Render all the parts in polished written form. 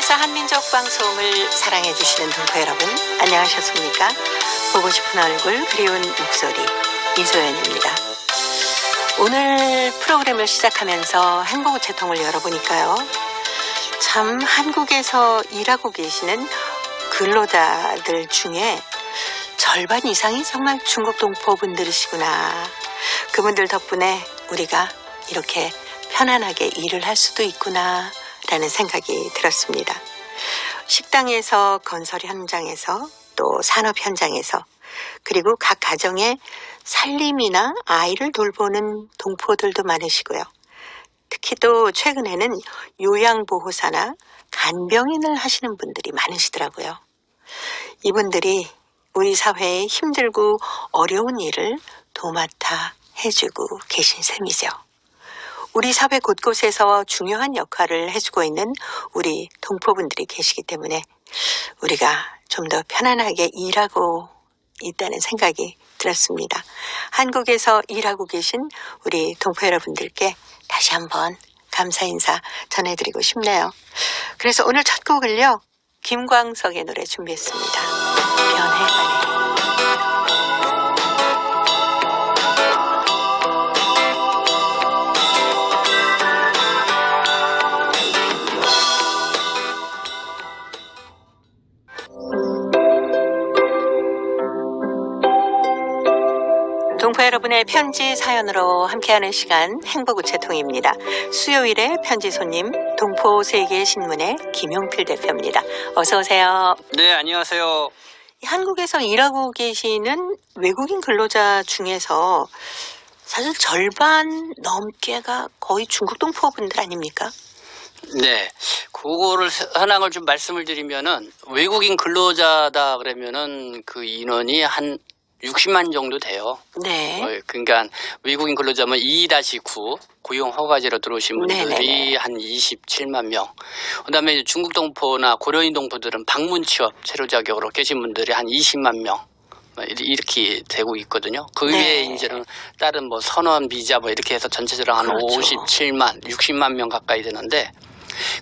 역사 한민족 방송을 사랑해 주시는 동포 여러분, 안녕하셨습니까? 보고 싶은 얼굴, 그리운 목소리, 이소연입니다. 오늘 프로그램을 시작하면서 행복우체통을 열어보니까요, 참 한국에서 일하고 계시는 근로자들 중에 절반 이상이 정말 중국 동포분들이시구나. 그분들 덕분에 우리가 이렇게 편안하게 일을 할 수도 있구나 라는 생각이 들었습니다. 식당에서, 건설 현장에서, 또 산업 현장에서, 그리고 각 가정의 살림이나 아이를 돌보는 동포들도 많으시고요. 특히 또 최근에는 요양보호사나 간병인을 하시는 분들이 많으시더라고요. 이분들이 우리 사회의 힘들고 어려운 일을 도맡아 해주고 계신 셈이죠. 우리 사회 곳곳에서 중요한 역할을 해주고 있는 우리 동포분들이 계시기 때문에 우리가 좀 더 편안하게 일하고 있다는 생각이 들었습니다. 한국에서 일하고 계신 우리 동포 여러분들께 다시 한번 감사 인사 전해드리고 싶네요. 그래서 오늘 첫 곡을요, 김광석의 노래 준비했습니다. 변해가네. 동포 여러분의 편지 사연으로 함께하는 시간 행복우체통입니다. 수요일에 편지 손님 동포세계신문의 김용필 대표입니다. 어서 오세요. 네, 안녕하세요. 한국에서 일하고 계시는 외국인 근로자 중에서 사실 절반 넘게가 거의 중국 동포분들 아닙니까? 네, 그거를 현황을 좀 말씀을 드리면은 외국인 근로자다 그러면은 그 인원이 한 60만 정도 돼요. 네. 그러니까 외국인 근로자면 2-9 고용 허가제로 들어오신 분들이 네네네. 한 27만 명. 그다음에 중국 동포나 고려인 동포들은 방문 취업 체류 자격으로 계신 분들이 한 20만 명. 이렇게 되고 있거든요. 그 외에 네. 이제는 다른 뭐 선원 비자 뭐 이렇게 해서 전체적으로 한 그렇죠. 57만, 60만 명 가까이 되는데,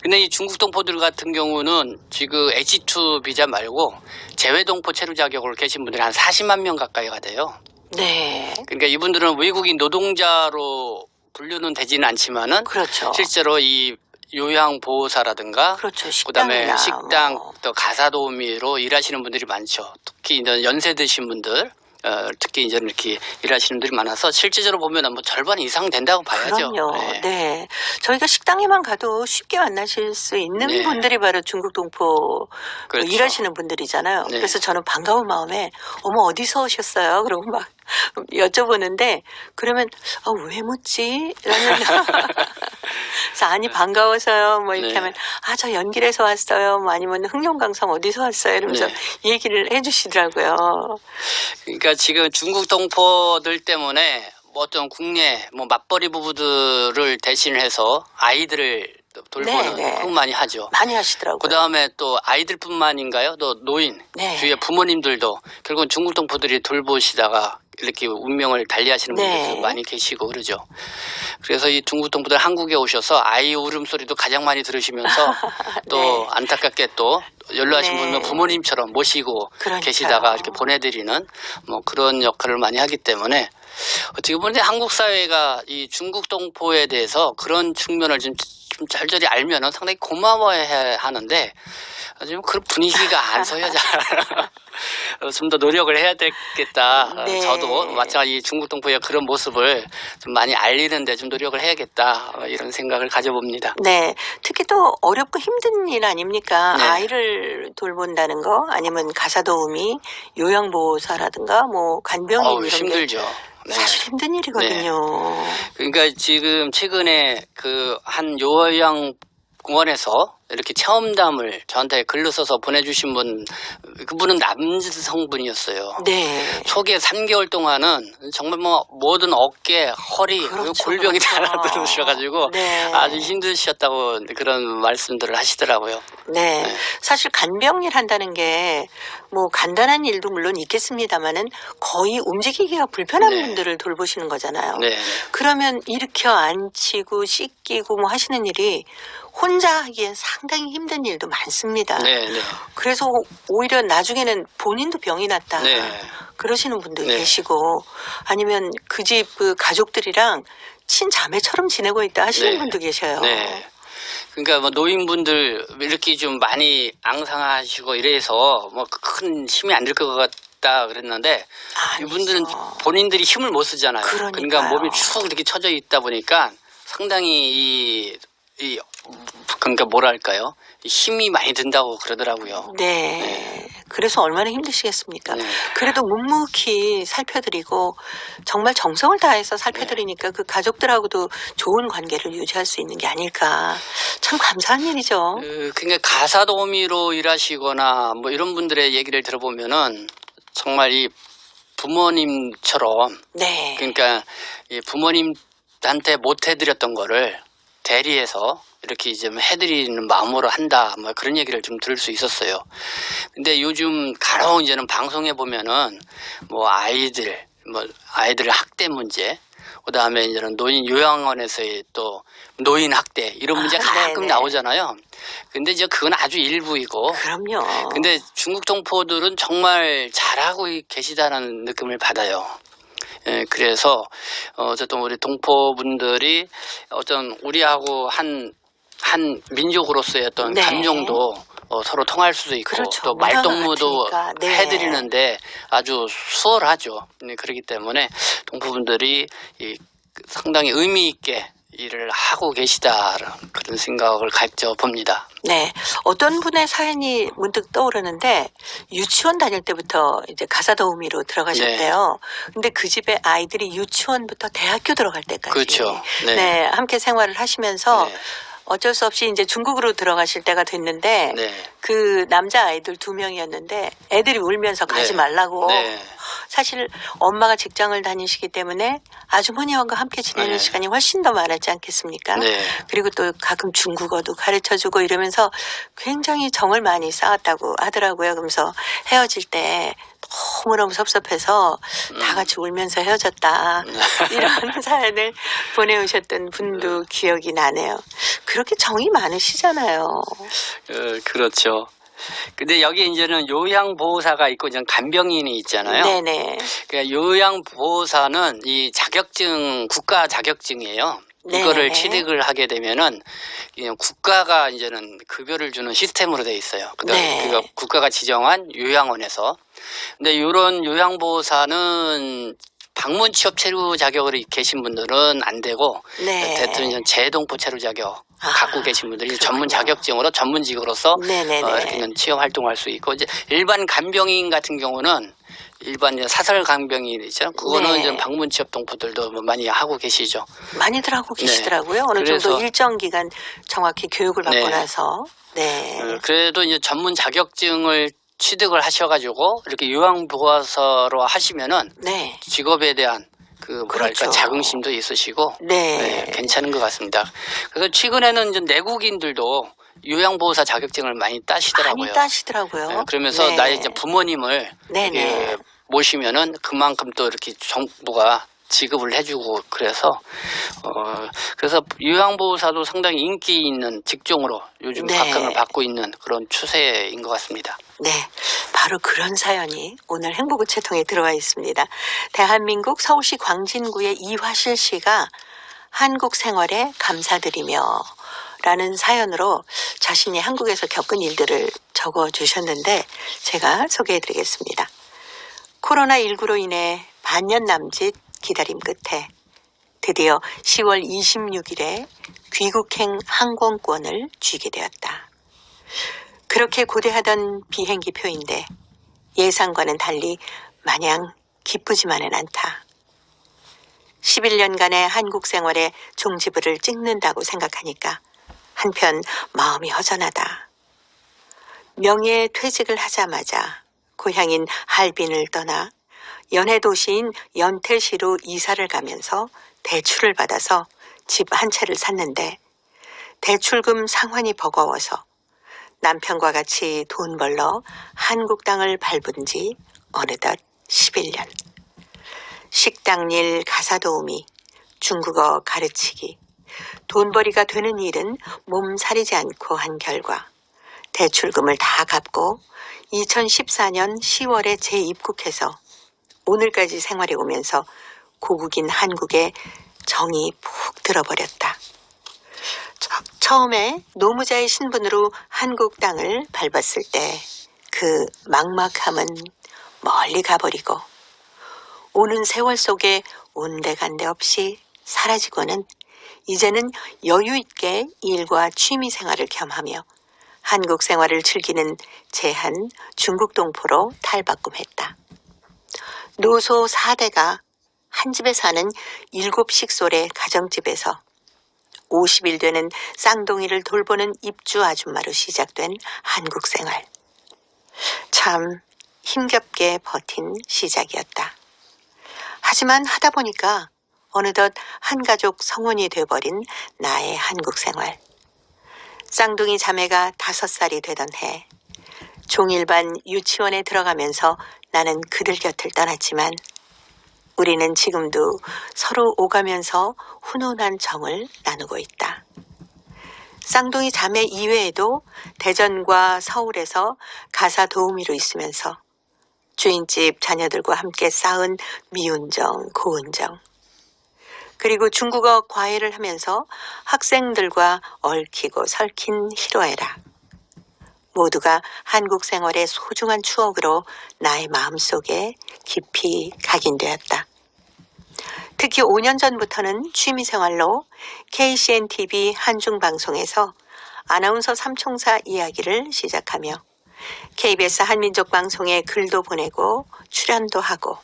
근데 이 중국 동포들 같은 경우는 지금 H2 비자 말고 재외 동포 체류 자격으로 계신 분들이 한 40만 명 가까이가 돼요. 네. 그러니까 이분들은 외국인 노동자로 분류는 되지는 않지만은 그렇죠. 실제로 이 요양보호사라든가 그렇죠. 그다음에 식당이나 식당 뭐. 또 가사도우미로 일하시는 분들이 많죠. 특히 이제 연세 드신 분들, 특히 이제 이렇게 일하시는 분들이 많아서 실제적으로 보면 뭐 절반 이상 된다고 봐야죠. 그럼요. 네. 네. 저희가 식당에만 가도 쉽게 만나실 수 있는 네. 분들이 바로 중국 동포 그렇죠. 일하시는 분들이잖아요. 네. 그래서 저는 반가운 마음에 어머 어디서 오셨어요? 그러고 막 여쭤보는데 그러면 왜 묻지? 라는 그래서 아니 반가워서요. 뭐 이렇게 네. 하면 저 연길에서 왔어요. 뭐 아니면 흥룡강성 어디서 왔어요? 이러면서 네. 얘기를 해주시더라고요. 그러니까 지금 중국 동포들 때문에 뭐 어떤 국내 뭐 맞벌이 부부들을 대신해서 아이들을 돌보는 네. 그거 많이 하죠. 많이 하시더라고요. 그 다음에 또 아이들뿐만인가요? 또 노인, 네. 주위의 부모님들도 결국은 중국 동포들이 돌보시다가 이렇게 운명을 달리하시는 네. 분들도 많이 계시고 그러죠. 그래서 이 중국 동포들 한국에 오셔서 아이 울음소리도 가장 많이 들으시면서 또 네. 안타깝게 또 연로하신 네. 분은 부모님처럼 모시고 그러니까요. 계시다가 이렇게 보내드리는 뭐 그런 역할을 많이 하기 때문에 어떻게 보면 한국 사회가 이 중국 동포에 대해서 그런 측면을 좀 잘절히 알면은 상당히 고마워해야 하는데 지금 그런 분위기가 안 서요. 좀 더 노력을 해야 되겠다. 네. 저도 마찬가지 중국 동포의 그런 모습을 좀 많이 알리는데 좀 노력을 해야겠다. 이런 생각을 가져봅니다. 네. 특히 또 어렵고 힘든 일 아닙니까? 네. 아이를 돌본다는 거 아니면 가사도우미, 요양보호사라든가 뭐 간병인 이런 게 힘들죠. 네. 사실 힘든 일이거든요. 그러니까 지금 최근에 그 한 요양공원에서 이렇게 체험담을 저한테 글로 써서 보내주신 분, 그분은 남성분이었어요. 네. 초기에 3개월 동안은 정말 뭐 모든 어깨, 허리, 그렇죠, 골병이 다 그렇죠. 들으셔가지고 네. 아주 힘드셨다고 그런 말씀들을 하시더라고요. 네. 네. 사실 간병일 한다는 게 뭐 간단한 일도 물론 있겠습니다만은 거의 움직이기가 불편한 네. 분들을 돌보시는 거잖아요. 네. 그러면 일으켜 앉히고 씻기고 뭐 하시는 일이 혼자 하기엔 상당히 힘든 일도 많습니다. 네, 네. 그래서 오히려 나중에는 본인도 병이 났다. 네. 그러시는 분도 네. 계시고 아니면 그 집 그 가족들이랑 친자매처럼 지내고 있다 하시는 네. 분도 계셔요. 네. 그러니까 뭐 노인분들 이렇게 좀 많이 앙상하시고 이래서 뭐 큰 힘이 안 들 것 같다 그랬는데 이분들은 아니죠. 본인들이 힘을 못 쓰잖아요. 그러니까 그러니까요. 몸이 축 이렇게 처져 있다 보니까 상당히 그러니까 뭐랄까요? 힘이 많이 든다고 그러더라고요. 네. 그래서 얼마나 힘드시겠습니까? 네. 그래도 묵묵히 살펴드리고 정말 정성을 다해서 살펴드리니까 그 가족들하고도 좋은 관계를 유지할 수 있는 게 아닐까. 참 감사한 일이죠. 그러니까 가사 도우미로 일하시거나 뭐 이런 분들의 얘기를 들어보면은 정말 이 부모님처럼 네. 그러니까 이 부모님한테 못 해드렸던 거를 대리해서 이렇게 이제 해드리는 마음으로 한다 뭐 그런 얘기를 좀 들을 수 있었어요. 근데 요즘 간혹 이제는 방송에 보면은 뭐 아이들 학대 문제, 그다음에 이제는 노인 요양원에서의 또 노인 학대 이런 문제 가끔 네네. 나오잖아요. 근데 이제 그건 아주 일부이고. 그럼요. 근데 중국 동포들은 정말 잘하고 계시다는 느낌을 받아요. 예, 그래서 어쨌든 우리 동포분들이 어떤 우리하고 한 민족으로서의 어떤 네. 감정도 서로 통할 수도 있고 그렇죠. 또 문화가 말동무도 같으니까. 네. 해드리는데 아주 수월하죠. 그렇기 때문에 동포분들이 상당히 의미 있게 일을 하고 계시다라는 그런 생각을 가져봅니다. 네. 어떤 분의 사연이 문득 떠오르는데 유치원 다닐 때부터 이제 가사도우미로 들어가셨대요. 근데 그 집에 아이들이 유치원부터 대학교 들어갈 때까지 그렇죠. 네. 네. 함께 생활을 하시면서 네. 어쩔 수 없이 이제 중국으로 들어가실 때가 됐는데 네. 그 남자 아이들 2명이었는데 애들이 울면서 가지 네. 말라고 네. 사실 엄마가 직장을 다니시기 때문에 아주머니와 함께 지내는 네. 시간이 훨씬 더 많았지 않겠습니까? 네. 그리고 또 가끔 중국어도 가르쳐주고 이러면서 굉장히 정을 많이 쌓았다고 하더라고요. 그러면서 헤어질 때 너무너무 섭섭해서 다 같이 울면서 헤어졌다. 이런 사연을 보내오셨던 분도 기억이 나네요. 그렇게 정이 많으시잖아요. 그렇죠. 근데 여기 이제는 요양보호사가 있고 이제 간병인이 있잖아요. 네네. 그러니까 요양보호사는 이 자격증, 국가 자격증이에요. 이거를 네네. 취득을 하게 되면은 그냥 국가가 이제는 급여를 주는 시스템으로 돼 있어요. 네. 그러니까 국가가 지정한 요양원에서. 근데 이런 요양보호사는 방문 취업 체류 자격으로 계신 분들은 안 되고 네. 대통령 재동포 체류 자격 아, 갖고 계신 분들이 그렇군요. 전문 자격증으로 전문직으로서 네네네. 이렇게 취업 활동할 수 있고 이제 일반 간병인 같은 경우는 일반 이제 사설 간병인 있죠. 그거는 네. 이제 방문 취업 동포들도 뭐 많이 하고 계시죠. 많이들 하고 네. 계시더라고요. 어느 그래서- 정도 일정 기간 정확히 교육을 받고 네. 나서. 네. 그래도 이제 전문 자격증을 취득을 하셔가지고 이렇게 요양보호사로 하시면은 네. 직업에 대한 그 뭐랄까 그렇죠. 자긍심도 있으시고 네. 괜찮은 것 같습니다. 그래서 최근에는 이제 내국인들도 요양보호사 자격증을 많이 따시더라고요. 많이 따시더라고요. 네, 그러면서 네. 나의 이제 부모님을 네네. 이렇게 모시면은 그만큼 또 이렇게 정부가 지급을 해주고 그래서 요양보호사도 상당히 인기 있는 직종으로 요즘 네. 각광을 받고 있는 그런 추세인 것 같습니다. 네, 바로 그런 사연이 오늘 행복우체통에 들어와 있습니다. 대한민국 서울시 광진구의 이화실 씨가 한국 생활에 감사드리며 라는 사연으로 자신이 한국에서 겪은 일들을 적어주셨는데 제가 소개해드리겠습니다. 코로나19로 인해 반년 남짓 기다림 끝에 드디어 10월 26일에 귀국행 항공권을 쥐게 되었다. 그렇게 고대하던 비행기표인데 예상과는 달리 마냥 기쁘지만은 않다. 11년간의 한국 생활에 종지부를 찍는다고 생각하니까 한편 마음이 허전하다. 명예의 퇴직을 하자마자 고향인 할빈을 떠나 연해 도시인 연태시로 이사를 가면서 대출을 받아서 집 한 채를 샀는데 대출금 상환이 버거워서 남편과 같이 돈 벌러 한국 땅을 밟은 지 어느덧 11년. 식당 일, 가사 도우미, 중국어 가르치기, 돈벌이가 되는 일은 몸살이지 않고 한 결과 대출금을 다 갚고 2014년 10월에 재입국해서 오늘까지 생활해 오면서 고국인 한국에 정이 푹 들어버렸다. 처음에 노무자의 신분으로 한국 땅을 밟았을 때 그 막막함은 멀리 가버리고 오는 세월 속에 온데간데 없이 사라지고는 이제는 여유 있게 일과 취미 생활을 겸하며 한국 생활을 즐기는 제한 중국 동포로 탈바꿈했다. 노소 4대가 한 집에 사는 7식솔의 가정집에서 50일 되는 쌍둥이를 돌보는 입주 아줌마로 시작된 한국 생활. 참 힘겹게 버틴 시작이었다. 하지만 하다 보니까 어느덧 한가족 성원이 돼버린 나의 한국 생활. 쌍둥이 자매가 5살이 되던 해 종일반 유치원에 들어가면서 나는 그들 곁을 떠났지만 우리는 지금도 서로 오가면서 훈훈한 정을 나누고 있다. 쌍둥이 자매 이외에도 대전과 서울에서 가사 도우미로 있으면서 주인집 자녀들과 함께 쌓은 미운정, 고운정, 그리고 중국어 과외를 하면서 학생들과 얽히고 설킨 희로애락, 모두가 한국 생활의 소중한 추억으로 나의 마음속에 깊이 각인되었다. 특히 5년 전부터는 취미생활로 KCNTV 한중방송에서 아나운서 삼총사 이야기를 시작하며 KBS 한민족방송에 글도 보내고 출연도 하고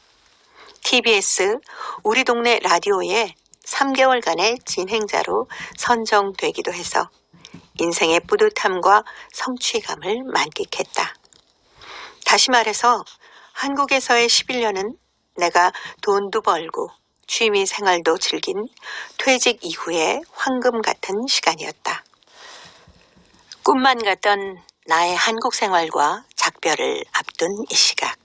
TBS 우리 동네 라디오에 3개월간의 진행자로 선정되기도 해서 인생의 뿌듯함과 성취감을 만끽했다. 다시 말해서 한국에서의 11년은 내가 돈도 벌고 취미 생활도 즐긴 퇴직 이후의 황금 같은 시간이었다. 꿈만 같던 나의 한국 생활과 작별을 앞둔 이 시각.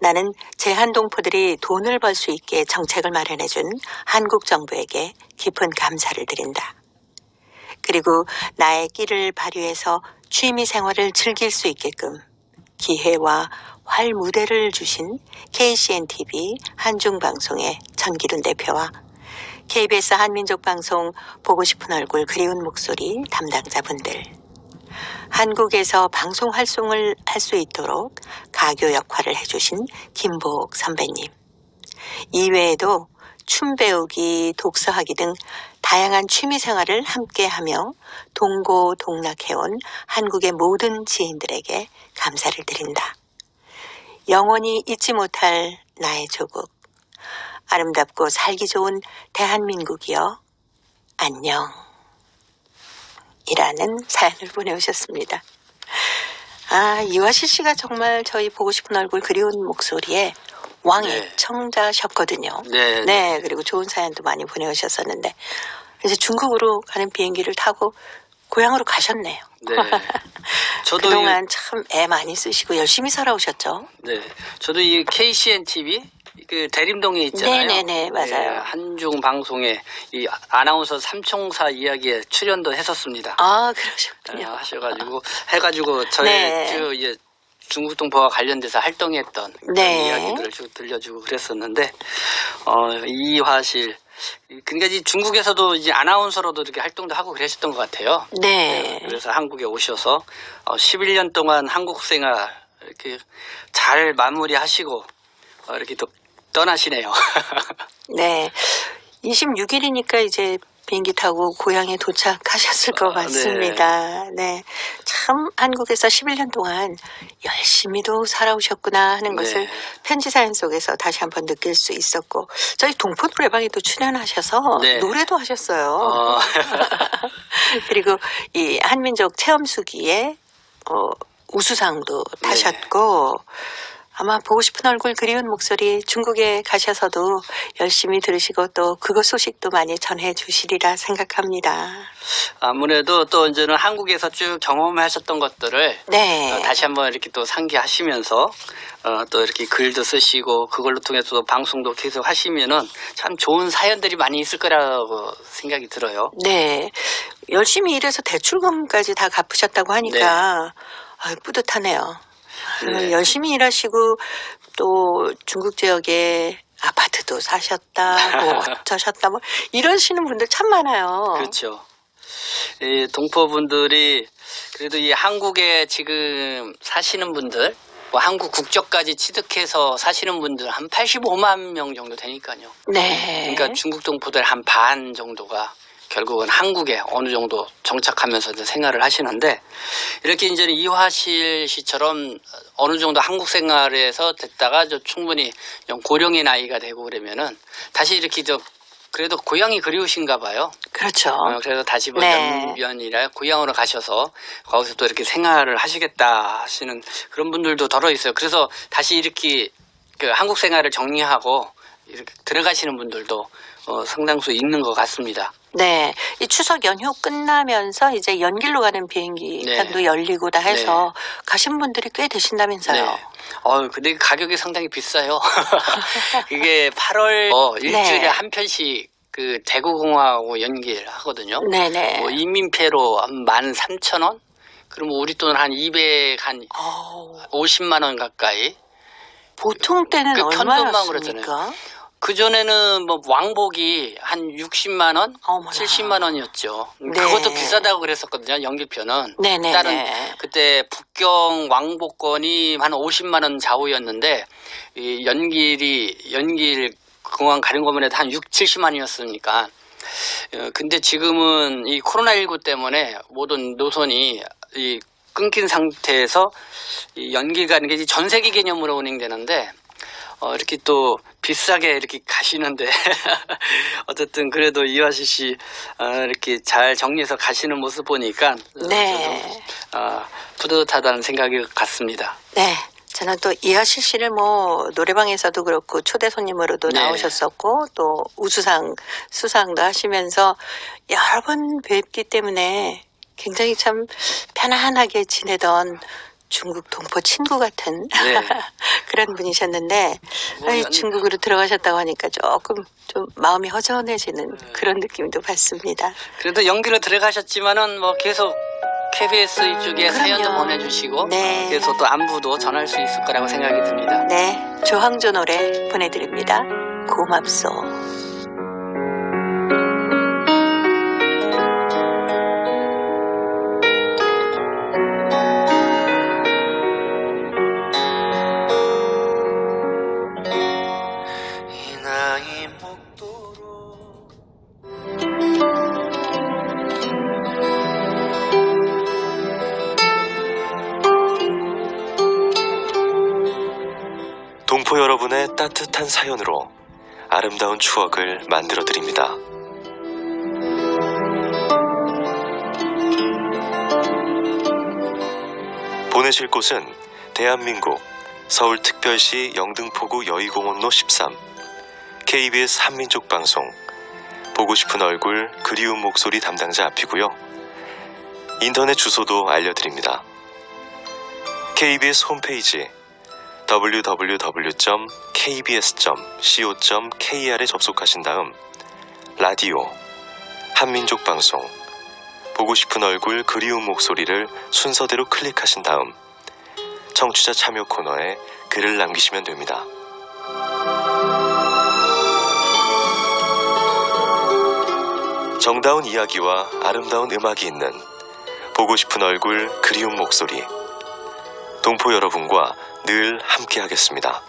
나는 제한동포들이 돈을 벌 수 있게 정책을 마련해준 한국 정부에게 깊은 감사를 드린다. 그리고 나의 끼를 발휘해서 취미 생활을 즐길 수 있게끔 기회와 활 무대를 주신 KCNTV 한중방송의 전기룬 대표와 KBS 한민족방송 보고 싶은 얼굴 그리운 목소리 담당자분들, 한국에서 방송 활동을 할 수 있도록 가교 역할을 해주신 김보옥 선배님, 이외에도 춤 배우기, 독서하기 등 다양한 취미 생활을 함께하며 동고동락해온 한국의 모든 지인들에게 감사를 드린다. 영원히 잊지 못할 나의 조국, 아름답고 살기 좋은 대한민국이여 안녕 이라는 사연을 보내오셨습니다. 이화실 씨가 정말 저희 보고 싶은 얼굴 그리운 목소리에 왕의 청자셨거든요. 네, 그리고 좋은 사연도 많이 보내오셨었는데 이제 중국으로 가는 비행기를 타고 고향으로 가셨네요. 네. 저도 그동안 참 애 많이 쓰시고 열심히 살아오셨죠. 네, 저도 이 KCNTV 그 대림동에 있잖아요. 네네네, 맞아요. 네, 한중 방송에 이 아나운서 삼총사 이야기에 출연도 했었습니다. 그러셨군요. 하셔가지고 해가지고 저의 쭉 이제 중국 동포와 관련돼서 활동했던 그런 이야기들을 쭉 들려주고 그랬었는데 이화실. 그러니까 이 중국에서도 이제 아나운서로도 이렇게 활동도 하고 그러셨던 것 같아요. 네. 그래서 한국에 오셔서 11년 동안 한국 생활 이렇게 잘 마무리하시고 이렇게 또 떠나시네요. 네. 26일이니까 이제 비행기 타고 고향에 도착하셨을 것 같습니다. 네. 참 한국에서 11년 동안 열심히도 살아오셨구나 하는 것을 편지 사연 속에서 다시 한번 느낄 수 있었고, 저희 동포 노래방에도 출연하셔서 노래도 하셨어요. 그리고 이 한민족 체험수기에 우수상도 타셨고 아마 보고 싶은 얼굴 그리운 목소리 중국에 가셔서도 열심히 들으시고 또 그것 소식도 많이 전해주시리라 생각합니다. 아무래도 또 이제는 한국에서 쭉 경험하셨던 것들을 네. 다시 한번 이렇게 또 상기하시면서 또 이렇게 글도 쓰시고 그걸로 통해서 방송도 계속 하시면은 참 좋은 사연들이 많이 있을 거라고 생각이 들어요. 네. 열심히 일해서 대출금까지 다 갚으셨다고 하니까 아유, 뿌듯하네요. 네. 열심히 일하시고 또 중국 지역에 아파트도 사셨다, 뭐 어쩌셨다, 뭐 이러시는 분들 참 많아요. 그렇죠. 이 동포분들이 그래도 이 한국에 지금 사시는 분들, 뭐 한국 국적까지 취득해서 사시는 분들 한 85만 명 정도 되니까요. 네. 그러니까 중국 동포들 한 반 정도가 결국은 한국에 어느 정도 정착하면서 이제 생활을 하시는데, 이렇게 이제는 이화실 씨처럼 어느 정도 한국 생활에서 됐다가 충분히 좀 고령의 나이가 되고 그러면은 다시 이렇게 그래도 고향이 그리우신가 봐요. 그렇죠. 그래서 다시 네. 연변이라 고향으로 가셔서 거기서 또 이렇게 생활을 하시겠다 하시는 그런 분들도 덜어 있어요. 그래서 다시 이렇게 그 한국 생활을 정리하고 이렇게 들어가시는 분들도 상당수 있는 것 같습니다. 네. 이 추석 연휴 끝나면서 이제 연길로 가는 비행기 네. 편도 열리고 다 해서 가신 분들이 꽤 되신다면서요. 네. 근데 가격이 상당히 비싸요. 이게 8월 일주일에 네. 한 편씩 그 대구공항하고 연결하거든요. 네네. 뭐 인민폐로 한 13,000원? 그러면 우리 돈 한 250만 원 가까이. 보통 때는 그 얼마나 편도만 씁니까? 그전에는 뭐 왕복이 한 60만 원, 어머나. 70만 원이었죠. 네. 그것도 비싸다고 그랬었거든요. 연길표는. 네네네. 일단은 그때 북경 왕복권이 한 50만 원 좌우였는데 이 연길 공항 가는 것만 해도 한 6, 70만 원이었으니까. 근데 지금은 이 코로나19 때문에 모든 노선이 이 끊긴 상태에서 이 연길 가는 게 전 세계 개념으로 운행되는데 이렇게 또 비싸게 이렇게 가시는데 어쨌든 그래도 이화실 씨 이렇게 잘 정리해서 가시는 모습 보니까 네. 뿌듯하다는 생각이 같습니다. 네. 저는 또 이하실 씨를 뭐 노래방에서도 그렇고 초대 손님으로도 네. 나오셨었고 또 우수상 수상도 하시면서 여러 번 뵙기 때문에 굉장히 참 편안하게 지내던 중국 동포 친구 같은 네. 그런 분이셨는데 중국으로 들어가셨다고 하니까 조금 좀 마음이 허전해지는 그런 느낌도 받습니다. 그래도 연기로 들어가셨지만은 뭐 계속 KBS 이쪽에 그럼요. 사연도 보내주시고 네. 그래서 또 안부도 전할 수 있을 거라고 생각이 듭니다. 네, 조항조 노래 보내드립니다. 고맙소. 이 나이 먹도록 동포 여러분의 따뜻한 사연으로 아름다운 추억을 만들어 드립니다. 보내실 곳은 대한민국 서울특별시 영등포구 여의공원로 13 KBS 한민족 방송 보고 싶은 얼굴 그리운 목소리 담당자 앞이고요. 인터넷 주소도 알려드립니다. KBS 홈페이지 www.kbs.co.kr에 접속하신 다음 라디오, 한민족 방송, 보고 싶은 얼굴 그리운 목소리를 순서대로 클릭하신 다음 청취자 참여 코너에 글을 남기시면 됩니다. 정다운 이야기와 아름다운 음악이 있는 보고 싶은 얼굴 그리운 목소리, 동포 여러분과 늘 함께하겠습니다.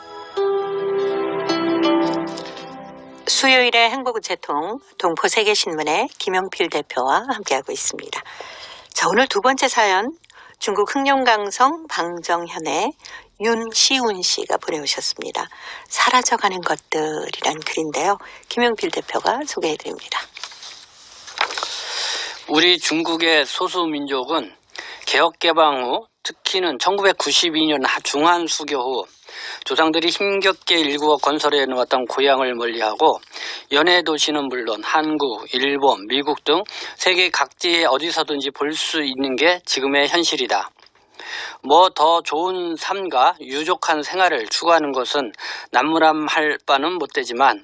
수요일의 행복우체통 동포세계신문의 김용필 대표와 함께하고 있습니다. 자, 오늘 두 번째 사연 중국 흑룡강성 방정현의 윤시운 씨가 보내오셨습니다. 사라져가는 것들이란 글인데요. 김용필 대표가 소개해드립니다. 우리 중국의 소수민족은 개혁개방 후 특히는 1992년 중한수교 후 조상들이 힘겹게 일구어 건설해 놓았던 고향을 멀리하고 연해 도시는 물론 한국, 일본, 미국 등 세계 각지에 어디서든지 볼 수 있는 게 지금의 현실이다. 뭐 더 좋은 삶과 유족한 생활을 추구하는 것은 남무람할 바는 못되지만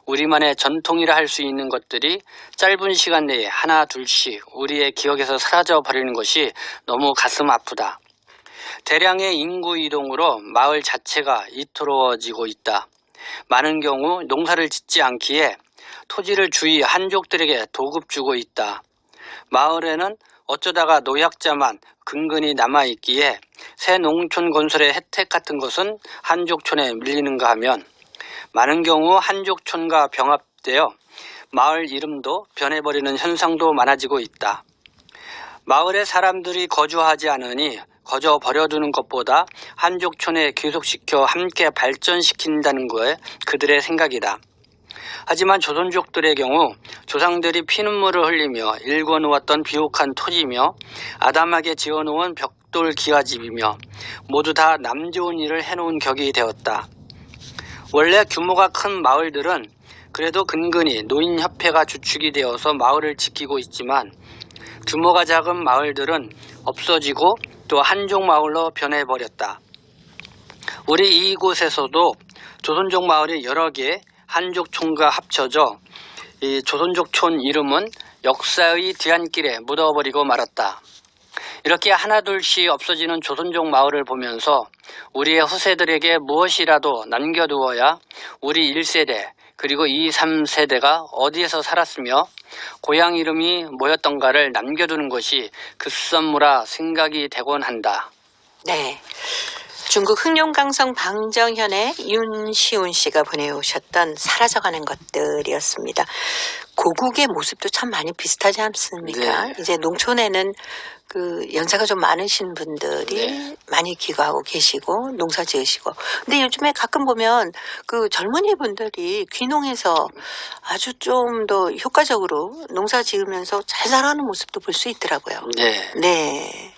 우리만의 전통이라 할 수 있는 것들이 짧은 시간 내에 하나 둘씩 우리의 기억에서 사라져 버리는 것이 너무 가슴 아프다. 대량의 인구 이동으로 마을 자체가 이토로워지고 있다. 많은 경우 농사를 짓지 않기에 토지를 주위 한족들에게 도급 주고 있다. 마을에는 어쩌다가 노약자만 근근히 남아있기에 새 농촌 건설의 혜택 같은 것은 한족촌에 밀리는가 하면 많은 경우 한족촌과 병합되어 마을 이름도 변해버리는 현상도 많아지고 있다. 마을에 사람들이 거주하지 않으니 거저 버려두는 것보다 한족촌에 귀속시켜 함께 발전시킨다는 거에 그들의 생각이다. 하지만 조선족들의 경우 조상들이 피눈물을 흘리며 일궈놓았던 비옥한 토지며 아담하게 지어놓은 벽돌 기와집이며 모두 다 남 좋은 일을 해놓은 격이 되었다. 원래 규모가 큰 마을들은 그래도 근근히 노인협회가 주축이 되어서 마을을 지키고 있지만 규모가 작은 마을들은 없어지고 또 한족 마을로 변해버렸다. 우리 이곳에서도 조선족 마을이 여러 개 한족촌과 합쳐져 이 조선족촌 이름은 역사의 뒤안길에 묻어버리고 말았다. 이렇게 하나둘씩 없어지는 조선족 마을을 보면서 우리의 후세들에게 무엇이라도 남겨두어야 우리 1세대 그리고 2, 3세대가 어디에서 살았으며 고향 이름이 뭐였던가를 남겨두는 것이 급선무라 생각이 되곤 한다. 네. 중국 흑룡강성 방정현의 윤시운 씨가 보내오셨던 사라져가는 것들이었습니다. 고국의 모습도 참 많이 비슷하지 않습니까? 네. 이제 농촌에는 그 연세가 좀 많으신 분들이 네. 많이 기거하고 계시고 농사 지으시고. 근데 요즘에 가끔 보면 그 젊은이 분들이 귀농해서 아주 좀 더 효과적으로 농사 지으면서 잘 살아가는 모습도 볼 수 있더라고요. 네. 네.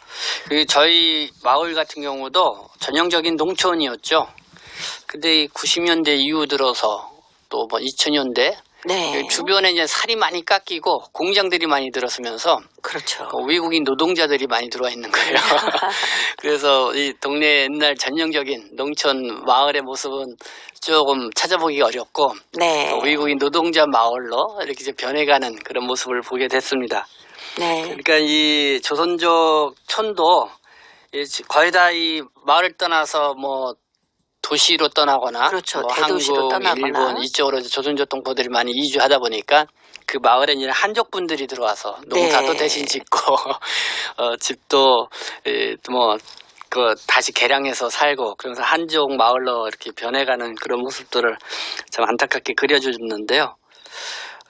저희 마을 같은 경우도 전형적인 농촌이었죠. 근데 이 90년대 이후 들어서 또 뭐 2000년대 네. 주변에 이제 살이 많이 깎이고 공장들이 많이 들어서면서 그렇죠. 외국인 노동자들이 많이 들어와 있는 거예요. 그래서 이 동네 옛날 전형적인 농촌 마을의 모습은 조금 찾아보기 어렵고 네. 외국인 노동자 마을로 이렇게 이제 변해가는 그런 모습을 보게 됐습니다. 네. 그러니까 이 조선족 촌도 거의 다 이 마을을 떠나서 뭐 도시로 떠나거나 그렇죠. 뭐 대도시로 한국, 떠나거나. 일본 이쪽으로 조선족 동포들이 많이 이주하다 보니까 그 마을에 이제 한족 분들이 들어와서 농사도 네. 대신 짓고 집도 뭐 그 다시 개량해서 살고 그러면서 한족 마을로 이렇게 변해가는 그런 모습들을 참 안타깝게 그려주는데요.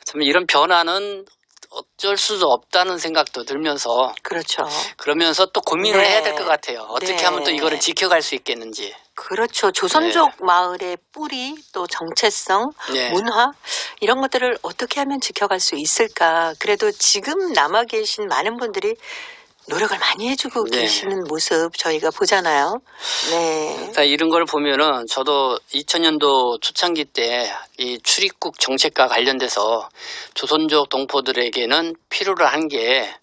참 이런 변화는 어쩔 수도 없다는 생각도 들면서 그렇죠. 그러면서 또 고민을 네. 해야 될 것 같아요. 어떻게 네. 하면 또 이거를 지켜갈 수 있겠는지. 그렇죠. 조선족 마을의 뿌리 또 정체성, 네. 문화 이런 것들을 어떻게 하면 지켜갈 수 있을까. 그래도 지금 남아 계신 많은 분들이 노력을 많이 해주고 네. 계시는 모습 저희가 보잖아요. 네. 그러니까 이런 걸 보면은 저도 2000년도 초창기 때 이 출입국 정책과 관련돼서 조선족 동포들에게는 필요로 한 게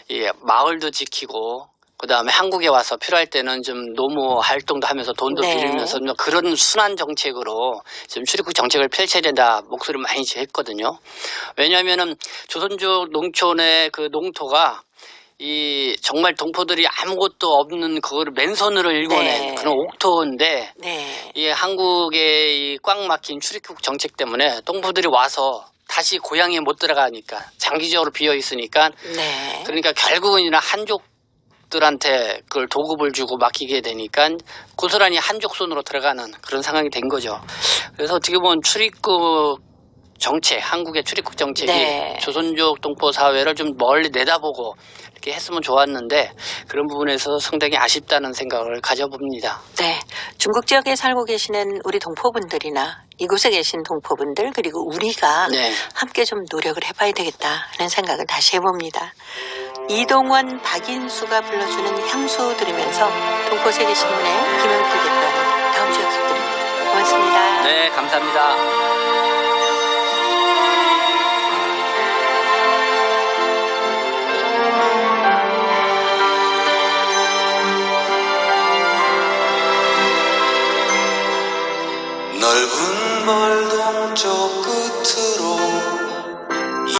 이 마을도 지키고 그 다음에 한국에 와서 필요할 때는 좀 노무 활동도 하면서 돈도 네. 빌리면서 그런 순환 정책으로 좀 출입국 정책을 펼쳐야 된다 목소리를 많이 했거든요. 왜냐하면은 조선족 농촌의 그 농토가 이 정말 동포들이 아무것도 없는 그거를 맨손으로 일궈낸 네. 그런 옥토인데 네. 이 한국의 이 꽉 막힌 출입국 정책 때문에 동포들이 와서 다시 고향에 못 들어가니까 장기적으로 비어 있으니까 네. 그러니까 결국은 이런 한족들한테 그걸 도급을 주고 맡기게 되니까 고스란히 한족 손으로 들어가는 그런 상황이 된 거죠. 그래서 어떻게 보면 출입국 정책, 한국의 출입국 정책이 네. 조선족 동포 사회를 좀 멀리 내다보고 이렇게 했으면 좋았는데 그런 부분에서 상당히 아쉽다는 생각을 가져봅니다. 네. 중국 지역에 살고 계시는 우리 동포분들이나 이곳에 계신 동포분들 그리고 우리가 네. 함께 좀 노력을 해봐야 되겠다 하는 생각을 다시 해봅니다. 이동원, 박인수가 불러주는 향수 들으면서 동포세계신문의 김영필 대표는 다음 주 약속드립니다. 고맙습니다. 네, 감사합니다. 넓은 벌동 쪽